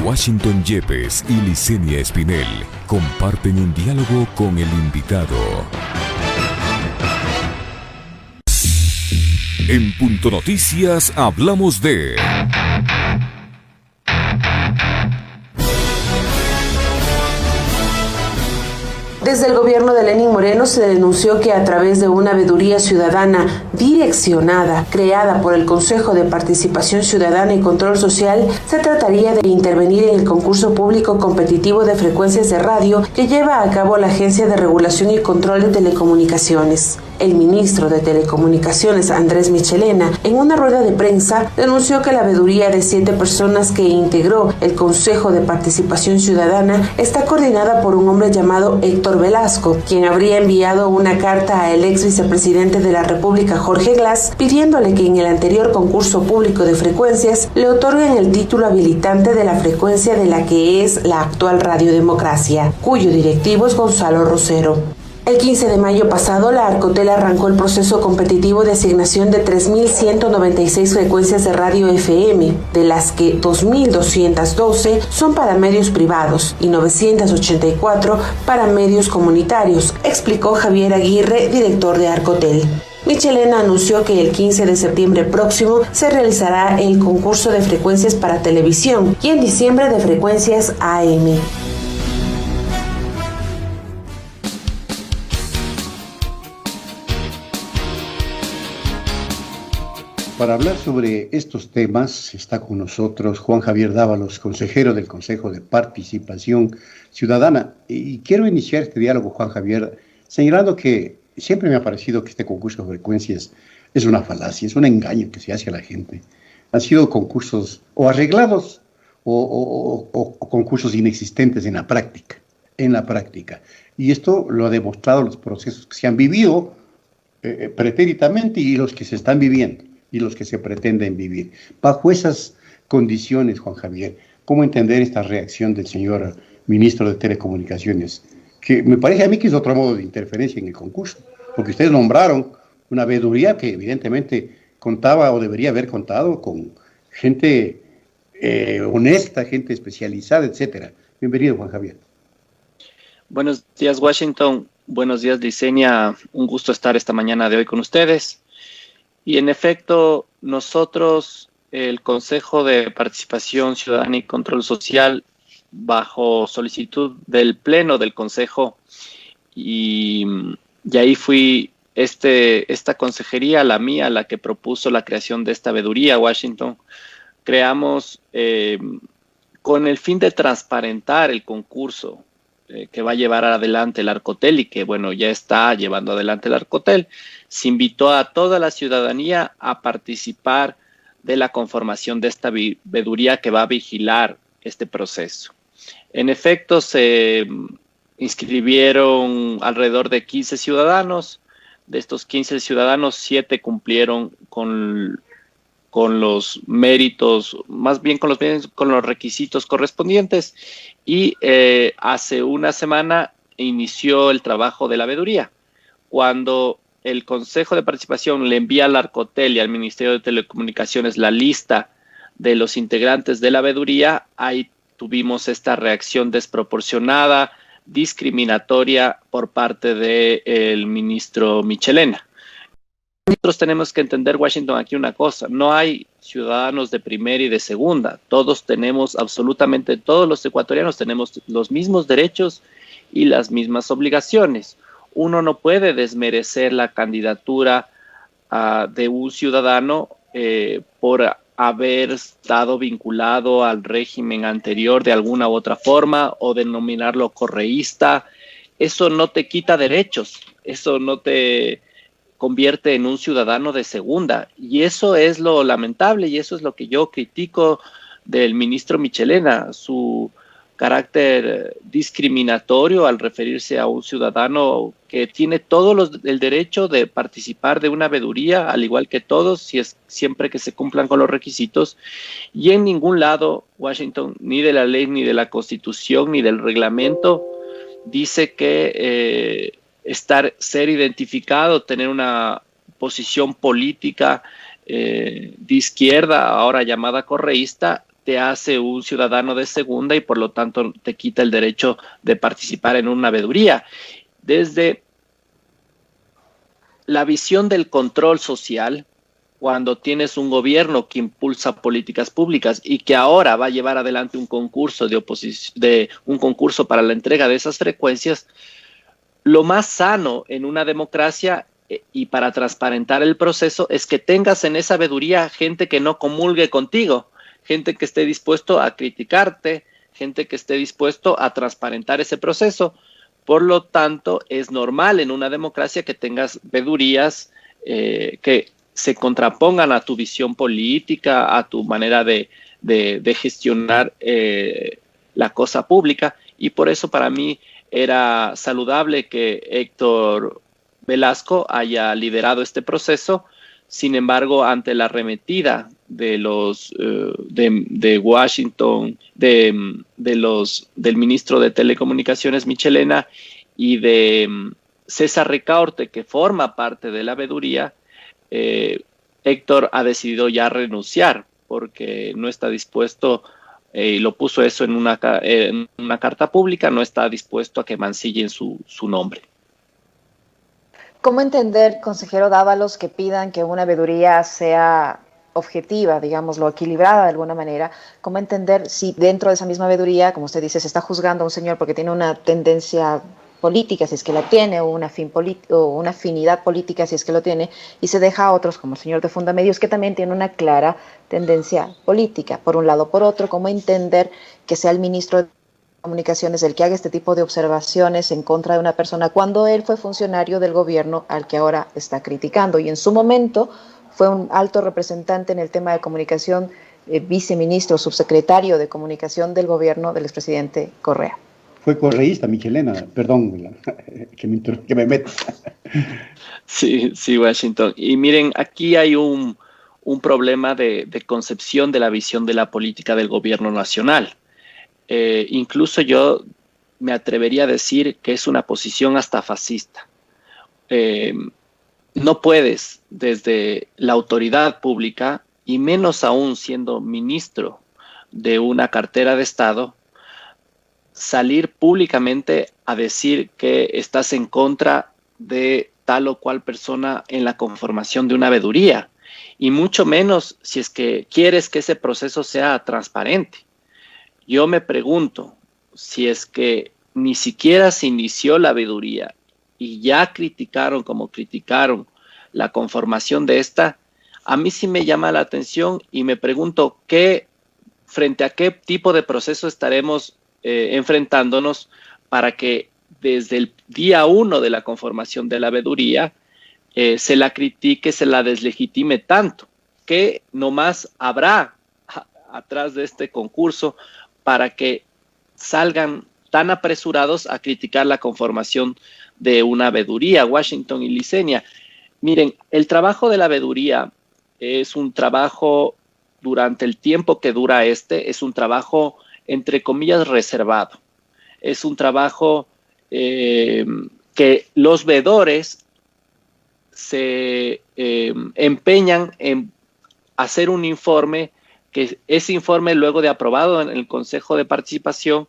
Washington Yepes y Licenia Espinel comparten un diálogo con el invitado. En Punto Noticias hablamos de... Desde el gobierno de Lenín Moreno se denunció que a través de una veeduría ciudadana direccionada, creada por el Consejo de Participación Ciudadana y Control Social, se trataría de intervenir en el concurso público competitivo de frecuencias de radio que lleva a cabo la Agencia de Regulación y Control de Telecomunicaciones. El ministro de Telecomunicaciones, Andrés Michelena, en una rueda de prensa, denunció que la veeduría de 7 personas que integró el Consejo de Participación Ciudadana está coordinada por un hombre llamado Héctor Velasco, quien habría enviado una carta al ex vicepresidente de la República, Jorge Glass, pidiéndole que en el anterior concurso público de frecuencias le otorguen el título habilitante de la frecuencia de la que es la actual Radiodemocracia, cuyo directivo es Gonzalo Rosero. El 15 de mayo pasado, la Arcotel arrancó el proceso competitivo de asignación de 3.196 frecuencias de radio FM, de las que 2.212 son para medios privados y 984 para medios comunitarios, explicó Javier Aguirre, director de Arcotel. Michelena anunció que el 15 de septiembre próximo se realizará el concurso de frecuencias para televisión y en diciembre de frecuencias AM. Para hablar sobre estos temas está con nosotros Juan Javier Dávalos, consejero del Consejo de Participación Ciudadana. Y quiero iniciar este diálogo, Juan Javier, señalando que siempre me ha parecido que este concurso de frecuencias es una falacia, es un engaño que se hace a la gente. Han sido concursos o arreglados o concursos inexistentes en la práctica. Y esto lo ha demostrado los procesos que se han vivido pretéritabamente y los que se están viviendo y los que se pretenden vivir. Bajo esas condiciones, Juan Javier, ¿cómo entender esta reacción del señor ministro de Telecomunicaciones? Que me parece a mí que es otro modo de interferencia en el concurso, porque ustedes nombraron una veeduría que evidentemente contaba o debería haber contado con gente honesta, gente especializada, etcétera. Bienvenido, Juan Javier. Buenos días, Washington. Buenos días, Licenia. Un gusto estar esta mañana de hoy con ustedes. Y en efecto, nosotros, el Consejo de Participación Ciudadana y Control Social, bajo solicitud del Pleno del Consejo, y ahí fui esta consejería, la mía, la que propuso la creación de esta veeduría, Washington, creamos con el fin de transparentar el concurso que va a llevar adelante el Arcotel y que, bueno, ya está llevando adelante el Arcotel. Se invitó a toda la ciudadanía a participar de la conformación de esta veeduría que va a vigilar este proceso. En efecto, se inscribieron alrededor de 15 ciudadanos. De estos 15 ciudadanos, 7 cumplieron con los méritos, más bien con los requisitos correspondientes, y hace una semana inició el trabajo de la veeduría. Cuando el Consejo de Participación le envía al Arcotel y al Ministerio de Telecomunicaciones la lista de los integrantes de la veeduría, ahí tuvimos esta reacción desproporcionada, discriminatoria por parte del ministro Michelena. Nosotros tenemos que entender, Washington, aquí una cosa: no hay ciudadanos de primera y de segunda. Absolutamente todos los ecuatorianos tenemos los mismos derechos y las mismas obligaciones. Uno no puede desmerecer la candidatura de un ciudadano por haber estado vinculado al régimen anterior de alguna u otra forma o denominarlo correísta. Eso no te quita derechos, eso no te convierte en un ciudadano de segunda, y eso es lo lamentable y eso es lo que yo critico del ministro Michelena, su carácter discriminatorio al referirse a un ciudadano que tiene el derecho de participar de una veeduría, al igual que todos, siempre que se cumplan con los requisitos. Y en ningún lado, Washington, ni de la ley, ni de la Constitución, ni del reglamento, dice que ser identificado, tener una posición política de izquierda, ahora llamada correísta, te hace un ciudadano de segunda y por lo tanto te quita el derecho de participar en una veeduría. Desde la visión del control social, cuando tienes un gobierno que impulsa políticas públicas y que ahora va a llevar adelante un concurso un concurso para la entrega de esas frecuencias, lo más sano en una democracia y para transparentar el proceso es que tengas en esa veeduría gente que no comulgue contigo, gente que esté dispuesto a criticarte, gente que esté dispuesto a transparentar ese proceso. Por lo tanto, es normal en una democracia que tengas veedurías que se contrapongan a tu visión política, a tu manera de gestionar la cosa pública. Y por eso para mí era saludable que Héctor Velasco haya liderado este proceso. Sin embargo, ante la arremetida de los de Washington, del ministro de Telecomunicaciones Michelena y de César Ricaurte, que forma parte de la veeduría, Héctor ha decidido ya renunciar porque no está dispuesto, y lo puso eso en una carta pública, no está dispuesto a que mancillen su nombre. ¿Cómo entender, consejero Dávalos, que pidan que una veeduría sea objetiva, digámoslo, equilibrada de alguna manera? ¿Cómo entender si dentro de esa misma veeduría, como usted dice, se está juzgando a un señor porque tiene una tendencia política, si es que la tiene, o una afinidad política, si es que lo tiene, y se deja a otros, como el señor de Fundamedios, que también tiene una clara tendencia política, por un lado? Por otro, ¿cómo entender que sea el ministro de Comunicaciones el que haga este tipo de observaciones en contra de una persona cuando él fue funcionario del gobierno al que ahora está criticando? Y en su momento fue un alto representante en el tema de comunicación, viceministro, subsecretario de comunicación del gobierno del expresidente Correa. Fue correísta, Michelena, perdón, que me meto. Sí, Washington. Y miren, aquí hay un problema de concepción de la visión de la política del gobierno nacional. Incluso yo me atrevería a decir que es una posición hasta fascista. No puedes, desde la autoridad pública, y menos aún siendo ministro de una cartera de Estado, salir públicamente a decir que estás en contra de tal o cual persona en la conformación de una veeduría, y mucho menos si es que quieres que ese proceso sea transparente. Yo me pregunto, si es que ni siquiera se inició la veeduría y ya criticaron como criticaron la conformación de esta, a mí sí me llama la atención y me pregunto frente a qué tipo de proceso estaremos enfrentándonos para que desde el día 1 de la conformación de la veeduría se la critique, se la deslegitime tanto, que nomás habrá atrás de este concurso para que salgan tan apresurados a criticar la conformación de una veeduría. Washington y Licenia, miren, el trabajo de la veeduría es un trabajo, durante el tiempo que dura es un trabajo entre comillas reservado. Es un trabajo que los veedores se empeñan en hacer un informe, que ese informe, luego de aprobado en el Consejo de Participación,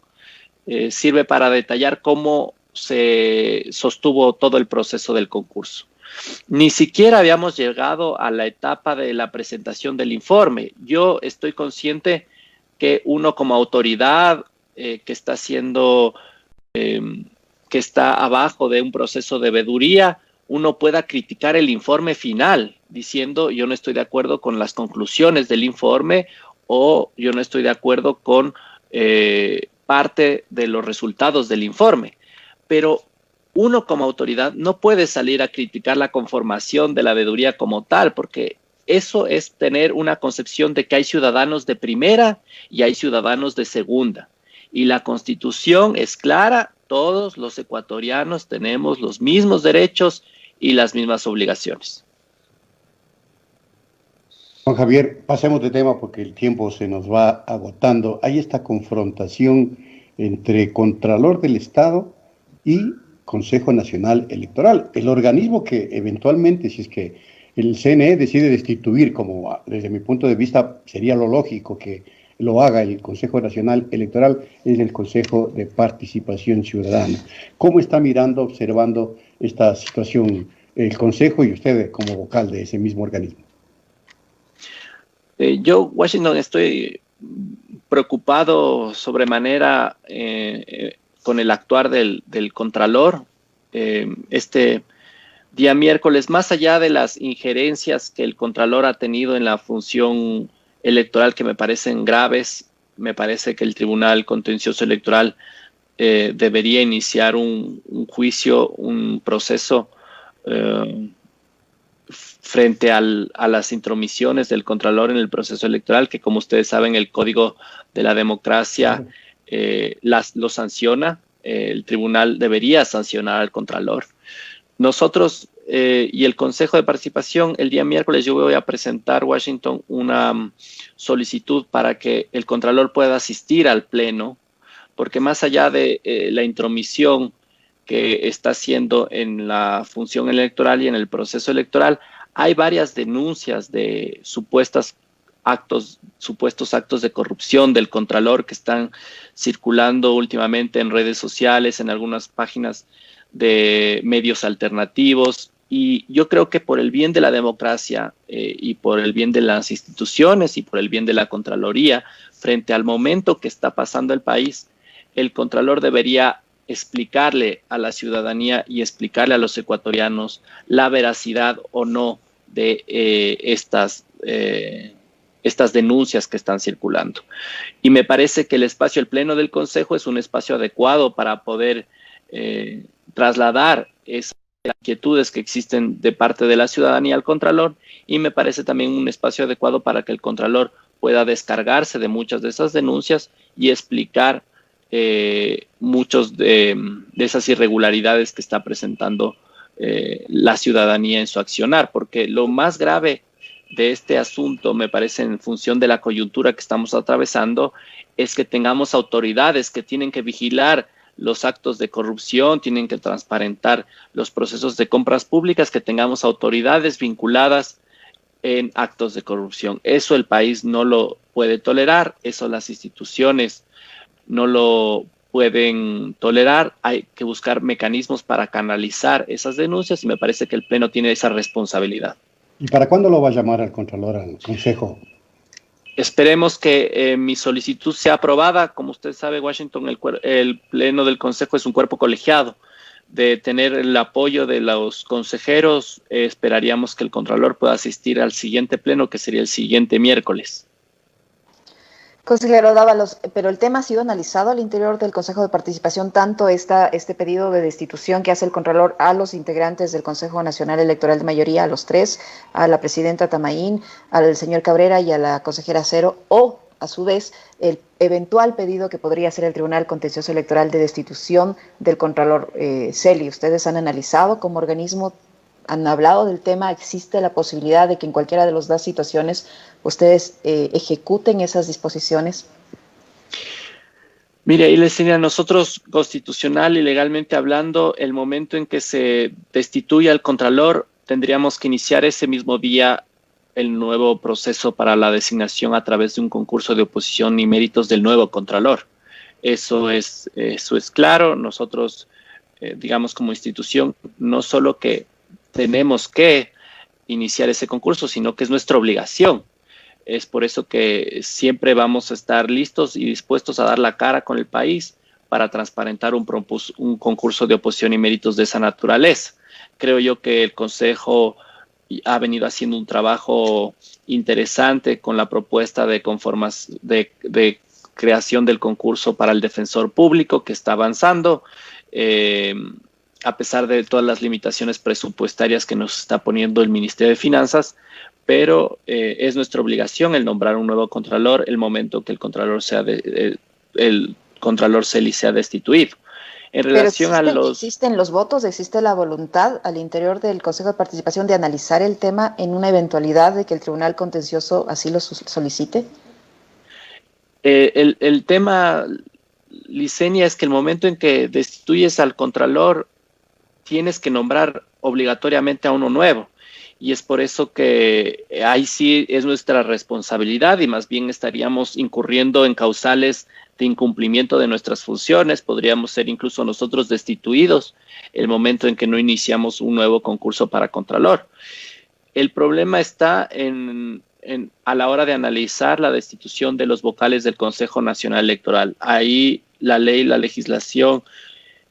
sirve para detallar cómo se sostuvo todo el proceso del concurso. Ni siquiera habíamos llegado a la etapa de la presentación del informe. Yo estoy consciente que uno como autoridad que está abajo de un proceso de veeduría, uno pueda criticar el informe final diciendo yo no estoy de acuerdo con las conclusiones del informe o yo no estoy de acuerdo con parte de los resultados del informe. Pero uno como autoridad no puede salir a criticar la conformación de la veeduría como tal, porque eso es tener una concepción de que hay ciudadanos de primera y hay ciudadanos de segunda. Y la Constitución es clara, todos los ecuatorianos tenemos los mismos derechos y las mismas obligaciones. Juan Javier, pasemos de tema porque el tiempo se nos va agotando. Hay esta confrontación entre Contralor del Estado y Consejo Nacional Electoral, el organismo que eventualmente, si es que el CNE decide destituir, como desde mi punto de vista sería lo lógico, que lo haga el Consejo Nacional Electoral, es el Consejo de Participación Ciudadana. ¿Cómo está mirando, observando esta situación el Consejo y usted como vocal de ese mismo organismo? Yo, Washington, estoy preocupado sobremanera con el actuar del Contralor. Este día miércoles, más allá de las injerencias que el Contralor ha tenido en la función electoral que me parecen graves, me parece que el Tribunal Contencioso Electoral debería iniciar un juicio, un proceso frente a las intromisiones del Contralor en el proceso electoral, que como ustedes saben, el Código de la Democracia lo sanciona. El tribunal debería sancionar al Contralor. Nosotros y el Consejo de Participación, el día miércoles yo voy a presentar, Washington, una solicitud para que el Contralor pueda asistir al Pleno, porque más allá de la intromisión que está haciendo en la función electoral y en el proceso electoral, hay varias denuncias de supuestos actos de corrupción del Contralor que están circulando últimamente en redes sociales, en algunas páginas de medios alternativos. Y yo creo que por el bien de la democracia y por el bien de las instituciones y por el bien de la Contraloría, frente al momento que está pasando el país, el Contralor debería explicarle a la ciudadanía y explicarle a los ecuatorianos la veracidad o no de estas denuncias que están circulando. Y me parece que el espacio, el Pleno del Consejo, es un espacio adecuado para poder trasladar esas inquietudes que existen de parte de la ciudadanía al Contralor, y me parece también un espacio adecuado para que el Contralor pueda descargarse de muchas de esas denuncias y explicar muchos de esas irregularidades que está presentando la ciudadanía en su accionar, porque lo más grave de este asunto, me parece, en función de la coyuntura que estamos atravesando, es que tengamos autoridades que tienen que vigilar los actos de corrupción, tienen que transparentar los procesos de compras públicas, que tengamos autoridades vinculadas en actos de corrupción. Eso el país no lo puede tolerar, eso las instituciones no lo pueden tolerar. Hay que buscar mecanismos para canalizar esas denuncias y me parece que el Pleno tiene esa responsabilidad. ¿Y para cuándo lo va a llamar al Contralor, al Consejo? Esperemos que mi solicitud sea aprobada. Como usted sabe, Washington, el Pleno del Consejo es un cuerpo colegiado. De tener el apoyo de los consejeros, esperaríamos que el Contralor pueda asistir al siguiente Pleno, que sería el siguiente miércoles. Consejero Dávalos, pero el tema ha sido analizado al interior del Consejo de Participación, tanto este pedido de destitución que hace el Contralor a los integrantes del Consejo Nacional Electoral de mayoría, a los tres, a la presidenta Tamaín, al señor Cabrera y a la consejera Cero, o a su vez el eventual pedido que podría hacer el Tribunal Contencioso Electoral de destitución del Contralor Celi. ¿Ustedes han analizado como organismo? ¿Han hablado del tema? ¿Existe la posibilidad de que en cualquiera de las dos situaciones ustedes ejecuten esas disposiciones? Mire, Ilesenia, nosotros constitucional y legalmente hablando, el momento en que se destituya al Contralor, tendríamos que iniciar ese mismo día el nuevo proceso para la designación a través de un concurso de oposición y méritos del nuevo Contralor. Eso es claro. Nosotros, digamos, como institución, no solo que tenemos que iniciar ese concurso, sino que es nuestra obligación. Es por eso que siempre vamos a estar listos y dispuestos a dar la cara con el país para transparentar un concurso de oposición y méritos de esa naturaleza. Creo yo que el Consejo ha venido haciendo un trabajo interesante con la propuesta de creación del concurso para el defensor público, que está avanzando. A pesar de todas las limitaciones presupuestarias que nos está poniendo el Ministerio de Finanzas, pero es nuestra obligación el nombrar un nuevo Contralor el momento que el Contralor Celi sea destituido. En relación ¿Existen los votos? ¿Existe la voluntad al interior del Consejo de Participación de analizar el tema en una eventualidad de que el Tribunal Contencioso así lo solicite? El tema, Licenia, es que el momento en que destituyes al Contralor, tienes que nombrar obligatoriamente a uno nuevo. y es por eso que ahí sí es nuestra responsabilidad y más bien estaríamos incurriendo en causales de incumplimiento de nuestras funciones. Podríamos ser incluso nosotros destituidos el momento en que no iniciamos un nuevo concurso para Contralor. El problema está a la hora de analizar la destitución de los vocales del Consejo Nacional Electoral. Ahí la ley, la legislación,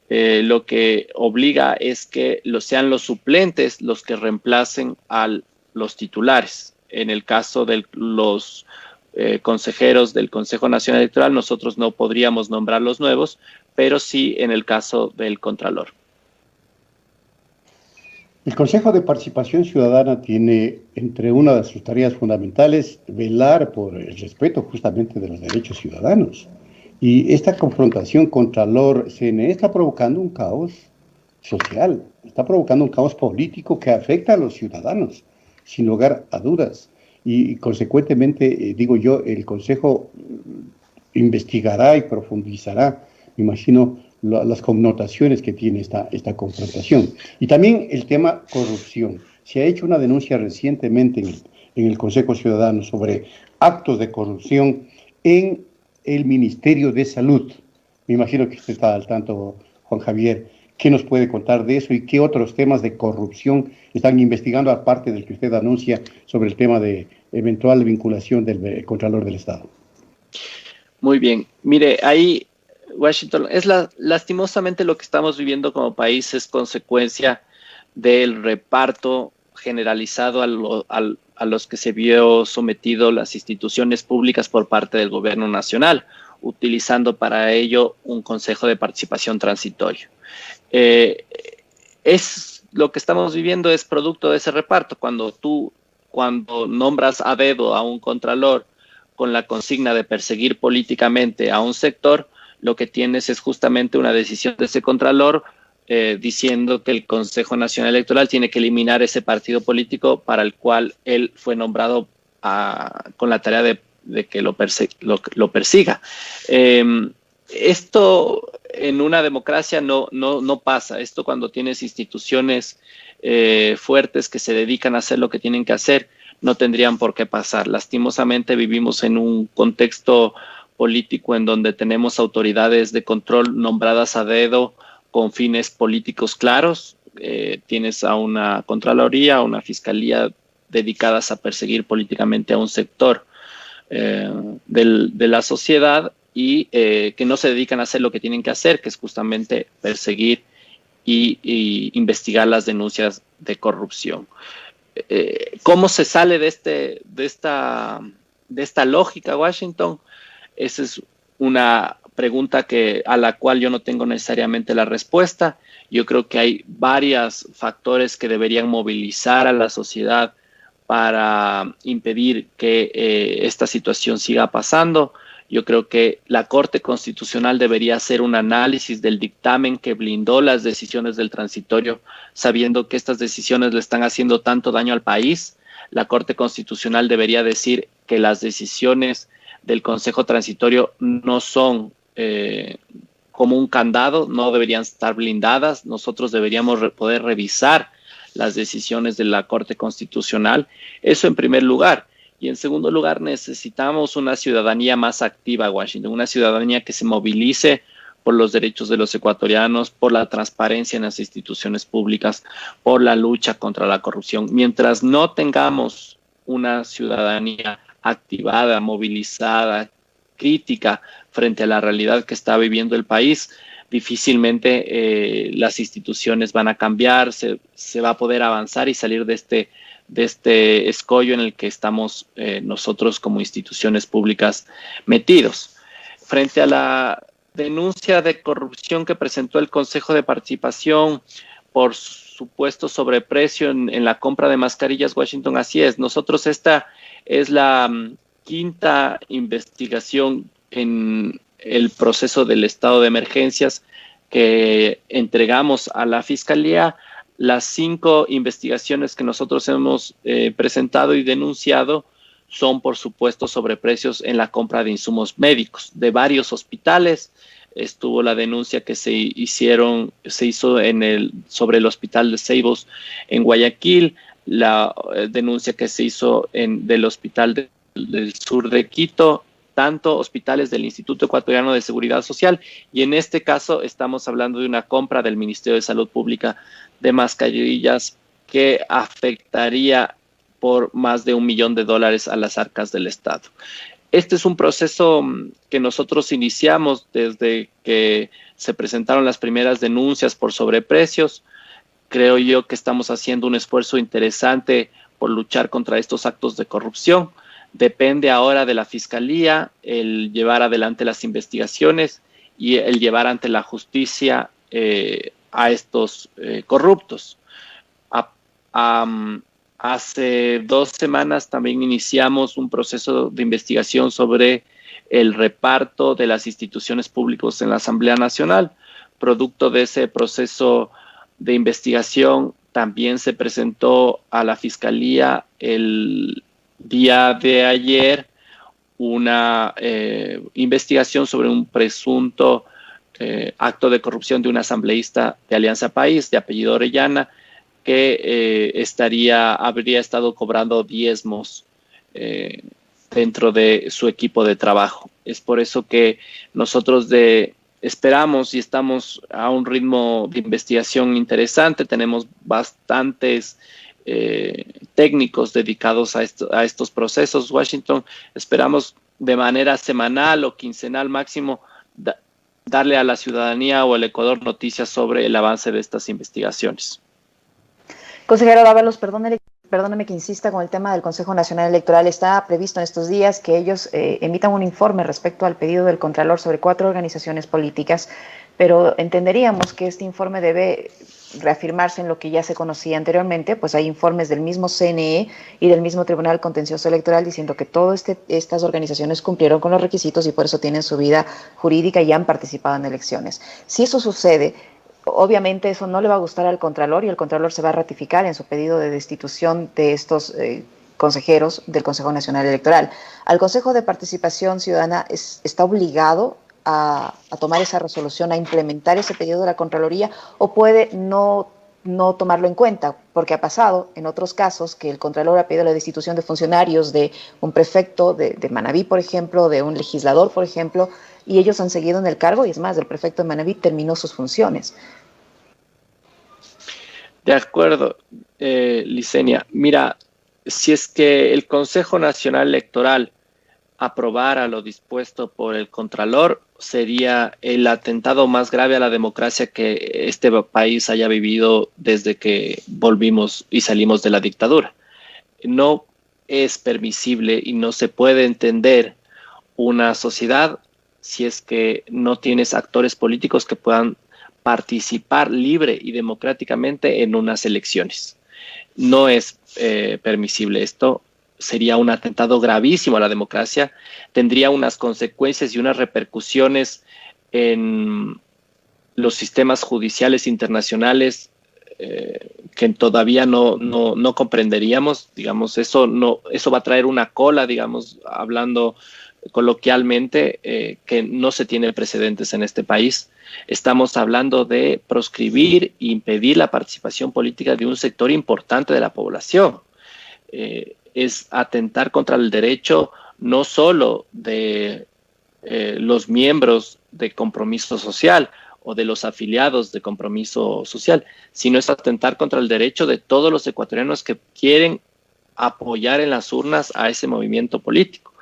lo que obliga es que sean los suplentes los que reemplacen a los titulares. En el caso de los consejeros del Consejo Nacional Electoral, nosotros no podríamos nombrar los nuevos, pero sí en el caso del Contralor. El Consejo de Participación Ciudadana tiene entre una de sus tareas fundamentales velar por el respeto justamente de los derechos ciudadanos. Y esta confrontación Contralor-CNE está provocando un caos social, está provocando un caos político que afecta a los ciudadanos, sin lugar a dudas. Y consecuentemente, digo yo, el Consejo investigará y profundizará, me imagino, las connotaciones que tiene esta confrontación. Y también el tema corrupción. Se ha hecho una denuncia recientemente en el Consejo Ciudadano sobre actos de corrupción en el Ministerio de Salud. Me imagino que usted está al tanto, Juan Javier. ¿Qué nos puede contar de eso y qué otros temas de corrupción están investigando, aparte del que usted anuncia sobre el tema de eventual vinculación del Contralor del Estado? Muy bien. Mire, ahí Washington, lastimosamente lo que estamos viviendo como país es consecuencia del reparto generalizado a los que se vio sometido las instituciones públicas por parte del gobierno nacional, utilizando para ello un consejo de participación transitorio. Lo que estamos viviendo es producto de ese reparto. Cuando nombras a dedo a un contralor con la consigna de perseguir políticamente a un sector, lo que tienes es justamente una decisión de ese contralor diciendo que el Consejo Nacional Electoral tiene que eliminar ese partido político para el cual él fue nombrado con la tarea de que lo persiga. Esto en una democracia no pasa. Esto cuando tienes instituciones fuertes que se dedican a hacer lo que tienen que hacer, no tendrían por qué pasar. Lastimosamente vivimos en un contexto político en donde tenemos autoridades de control nombradas a dedo con fines políticos claros. Tienes a una Contraloría, a una Fiscalía dedicadas a perseguir políticamente a un sector de la sociedad y que no se dedican a hacer lo que tienen que hacer, que es justamente perseguir y investigar las denuncias de corrupción. ¿Cómo se sale de esta lógica, Washington? Esa es una pregunta a la cual yo no tengo necesariamente la respuesta. Yo creo que hay varios factores que deberían movilizar a la sociedad para impedir que esta situación siga pasando. Yo creo que la Corte Constitucional debería hacer un análisis del dictamen que blindó las decisiones del transitorio, sabiendo que estas decisiones le están haciendo tanto daño al país. La Corte Constitucional debería decir que las decisiones del Consejo Transitorio no son como un candado, no deberían estar blindadas. Nosotros deberíamos poder revisar las decisiones de la Corte Constitucional. Eso en primer lugar. Y en segundo lugar, necesitamos una ciudadanía más activa, Washington, una ciudadanía que se movilice por los derechos de los ecuatorianos, por la transparencia en las instituciones públicas, por la lucha contra la corrupción. Mientras no tengamos una ciudadanía activada, movilizada, crítica frente a la realidad que está viviendo el país, difícilmente las instituciones van a cambiar, se va a poder avanzar y salir de este escollo en el que estamos nosotros como instituciones públicas metidos. Frente a la denuncia de corrupción que presentó el Consejo de Participación por supuesto sobreprecio en la compra de mascarillas, Washington, así es. Nosotros esta es la quinta investigación en el proceso del estado de emergencias que entregamos a la Fiscalía. Las 5 investigaciones que nosotros hemos presentado y denunciado son, por supuesto, sobreprecios en la compra de insumos médicos de varios hospitales. Estuvo la denuncia que se hizo sobre el hospital de Ceibos en Guayaquil. la denuncia que se hizo del Hospital del Sur de Quito, tanto hospitales del Instituto Ecuatoriano de Seguridad Social, y en este caso estamos hablando de una compra del Ministerio de Salud Pública de mascarillas que afectaría por más de $1 millón a las arcas del Estado. Este es un proceso que nosotros iniciamos desde que se presentaron las primeras denuncias por sobreprecios. Creo yo que estamos haciendo un esfuerzo interesante por luchar contra estos actos de corrupción. Depende ahora de la Fiscalía el llevar adelante las investigaciones y el llevar ante la justicia a estos corruptos. Hace 2 semanas también iniciamos un proceso de investigación sobre el reparto de las instituciones públicas en la Asamblea Nacional. Producto de ese proceso de investigación, también se presentó a la Fiscalía el día de ayer una investigación sobre un presunto acto de corrupción de un asambleísta de Alianza País, de apellido Orellana, que habría estado cobrando diezmos dentro de su equipo de trabajo. Es por eso que nosotros esperamos y estamos a un ritmo de investigación interesante. Tenemos bastantes técnicos dedicados a estos procesos. Washington, esperamos de manera semanal o quincenal máximo darle a la ciudadanía o al Ecuador noticias sobre el avance de estas investigaciones. Consejero Dávalos, perdóneme que insista con el tema del Consejo Nacional Electoral. Está previsto en estos días que ellos emitan un informe respecto al pedido del Contralor sobre 4 organizaciones políticas, pero entenderíamos que este informe debe reafirmarse en lo que ya se conocía anteriormente, pues hay informes del mismo CNE y del mismo Tribunal Contencioso Electoral diciendo que todas estas organizaciones cumplieron con los requisitos y por eso tienen su vida jurídica y han participado en elecciones. Si eso sucede, obviamente eso no le va a gustar al Contralor y el Contralor se va a ratificar en su pedido de destitución de estos consejeros del Consejo Nacional Electoral. ¿Al Consejo de Participación Ciudadana está obligado a tomar esa resolución, a implementar ese pedido de la Contraloría, o puede no tomarlo en cuenta? Porque ha pasado en otros casos que el Contralor ha pedido la destitución de funcionarios, de un prefecto de Manabí, por ejemplo, de un legislador, por ejemplo, y ellos han seguido en el cargo, y es más, el prefecto de Manabí terminó sus funciones. De acuerdo, Licenia. Mira, si es que el Consejo Nacional Electoral aprobara lo dispuesto por el Contralor, sería el atentado más grave a la democracia que este país haya vivido desde que volvimos y salimos de la dictadura. No es permisible y no se puede entender una sociedad si es que no tienes actores políticos que puedan participar libre y democráticamente en unas elecciones. No es permisible esto. Sería un atentado gravísimo a la democracia, tendría unas consecuencias y unas repercusiones en los sistemas judiciales internacionales que todavía no comprenderíamos. Digamos, eso va a traer una cola, digamos, hablando coloquialmente, que no se tiene precedentes en este país. Estamos hablando de proscribir e impedir la participación política de un sector importante de la población. Es atentar contra el derecho no solo de los miembros de Compromiso Social o de los afiliados de Compromiso Social, sino es atentar contra el derecho de todos los ecuatorianos que quieren apoyar en las urnas a ese movimiento político.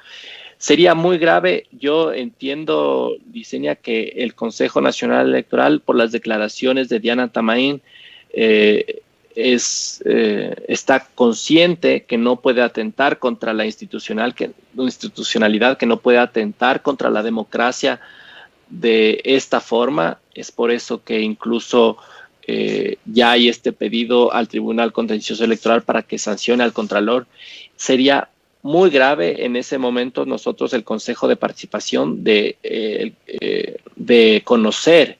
Sería muy grave. Yo entiendo, Licenia, que el Consejo Nacional Electoral, por las declaraciones de Diana Tamain, está consciente que no puede atentar contra la institucionalidad, que no puede atentar contra la democracia de esta forma. Es por eso que incluso ya hay este pedido al Tribunal Contencioso Electoral para que sancione al Contralor. Sería muy grave en ese momento nosotros, el Consejo de Participación, de conocer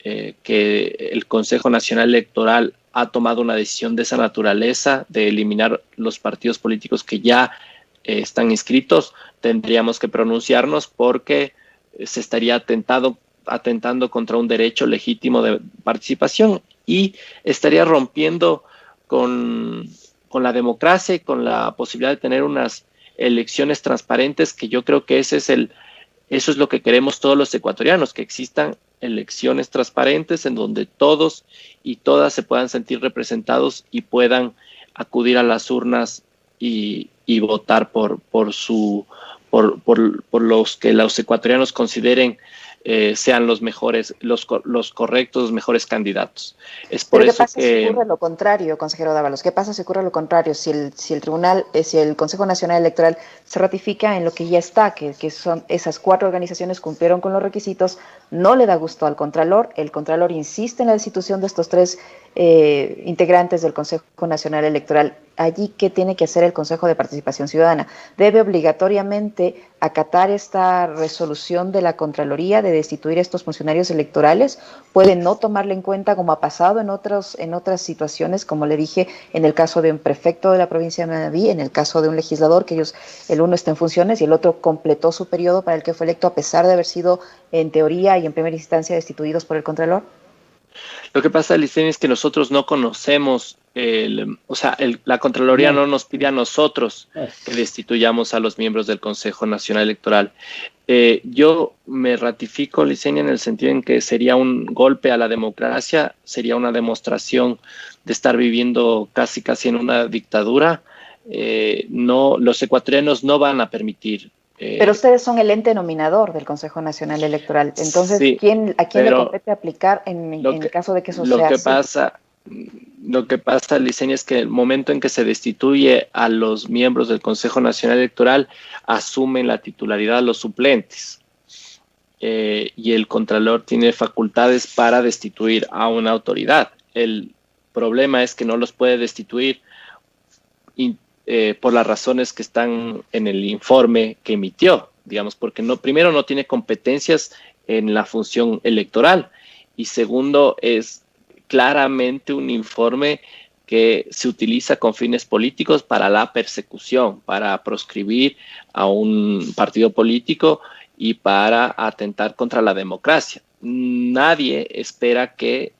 que el Consejo Nacional Electoral ha tomado una decisión de esa naturaleza, de eliminar los partidos políticos que ya están inscritos. Tendríamos que pronunciarnos porque se estaría atentando contra un derecho legítimo de participación y estaría rompiendo con la democracia y con la posibilidad de tener unas elecciones transparentes, que yo creo que eso es lo que queremos todos los ecuatorianos, que existan elecciones transparentes en donde todos y todas se puedan sentir representados y puedan acudir a las urnas y votar por los que los ecuatorianos consideren sean los mejores, los correctos, los mejores candidatos. Es por Pero eso ¿qué pasa si ocurre lo contrario, consejero Dávalos? ¿Qué pasa si ocurre lo contrario? Si el Consejo Nacional Electoral se ratifica en lo que ya está, que son esas 4 organizaciones cumplieron con los requisitos, no le da gusto al Contralor, el Contralor insiste en la destitución de estos 3 integrantes del Consejo Nacional Electoral. Allí, ¿qué tiene que hacer el Consejo de Participación Ciudadana? ¿Debe obligatoriamente acatar esta resolución de la Contraloría de destituir a estos funcionarios electorales? ¿Puede no tomarla en cuenta, como ha pasado en otras situaciones, como le dije, en el caso de un prefecto de la provincia de Manabí, en el caso de un legislador, que el uno está en funciones y el otro completó su periodo para el que fue electo, a pesar de haber sido, en teoría y en primera instancia, destituidos por el Contralor? Lo que pasa, Licenia, es que nosotros no conocemos, la Contraloría no nos pide a nosotros que destituyamos a los miembros del Consejo Nacional Electoral. Yo me ratifico, Licenia, en el sentido en que sería un golpe a la democracia, sería una demostración de estar viviendo casi en una dictadura. Los ecuatorianos no van a permitir. Pero ustedes son el ente nominador del Consejo Nacional Electoral. Entonces, sí, ¿a quién le compete aplicar en el caso de que eso sea así? Lo que pasa, Licenia, es que el momento en que se destituye a los miembros del Consejo Nacional Electoral, asumen la titularidad los suplentes. Y el Contralor tiene facultades para destituir a una autoridad. El problema es que no los puede destituir por las razones que están en el informe que emitió, digamos, porque primero no tiene competencias en la función electoral, y segundo, es claramente un informe que se utiliza con fines políticos para la persecución, para proscribir a un partido político y para atentar contra la democracia. Nadie espera que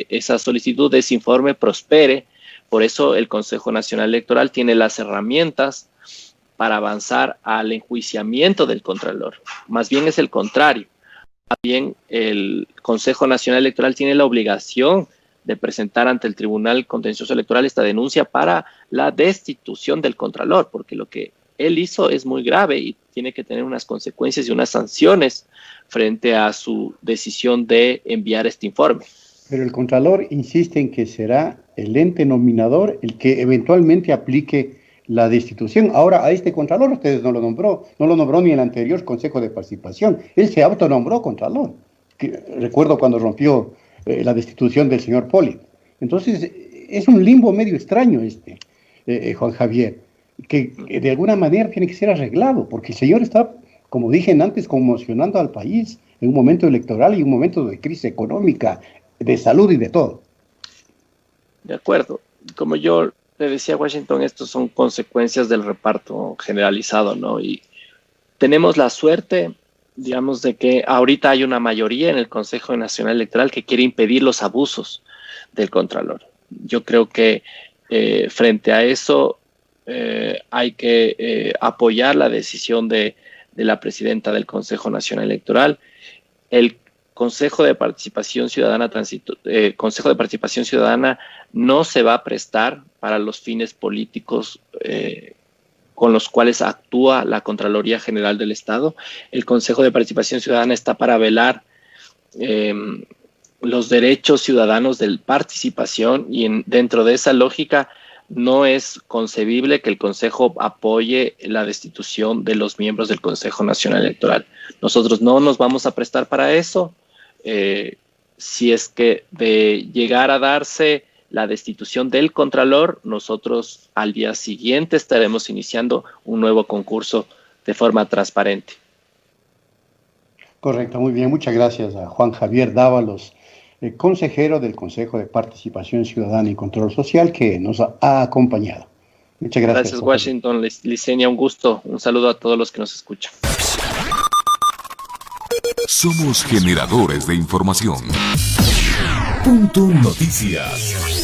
esa solicitud de ese informe prospere. Por eso el Consejo Nacional Electoral tiene las herramientas para avanzar al enjuiciamiento del Contralor. Más bien es el contrario. Más bien el Consejo Nacional Electoral tiene la obligación de presentar ante el Tribunal Contencioso Electoral esta denuncia para la destitución del Contralor, porque lo que él hizo es muy grave y tiene que tener unas consecuencias y unas sanciones frente a su decisión de enviar este informe. Pero el Contralor insiste en que será el ente nominador el que eventualmente aplique la destitución. Ahora, a este Contralor ustedes no lo nombró ni el anterior Consejo de Participación. Él se autonombró Contralor. Recuerdo cuando rompió la destitución del señor Poli. Entonces, es un limbo medio extraño Juan Javier, que de alguna manera tiene que ser arreglado, porque el señor está, como dije antes, conmocionando al país en un momento electoral y un momento de crisis económica, de salud y de todo. De acuerdo. Como yo le decía a Washington, estos son consecuencias del reparto generalizado, ¿no? Y tenemos la suerte, digamos, de que ahorita hay una mayoría en el Consejo Nacional Electoral que quiere impedir los abusos del Contralor. Yo creo que frente a eso hay que apoyar la decisión de la presidenta del Consejo Nacional Electoral. El Consejo de Participación Ciudadana no se va a prestar para los fines políticos con los cuales actúa la Contraloría General del Estado. El Consejo de Participación Ciudadana está para velar los derechos ciudadanos de participación, y dentro de esa lógica no es concebible que el Consejo apoye la destitución de los miembros del Consejo Nacional Electoral. Nosotros no nos vamos a prestar para eso. Si es que de llegar a darse la destitución del Contralor, nosotros al día siguiente estaremos iniciando un nuevo concurso de forma transparente. Correcto, muy bien. Muchas gracias a Juan Javier Dávalos, consejero del Consejo de Participación Ciudadana y Control Social, que nos ha acompañado. Muchas gracias. Gracias, Washington. Licenia, un gusto. Un saludo a todos los que nos escuchan. Somos generadores de información. Punto Noticias.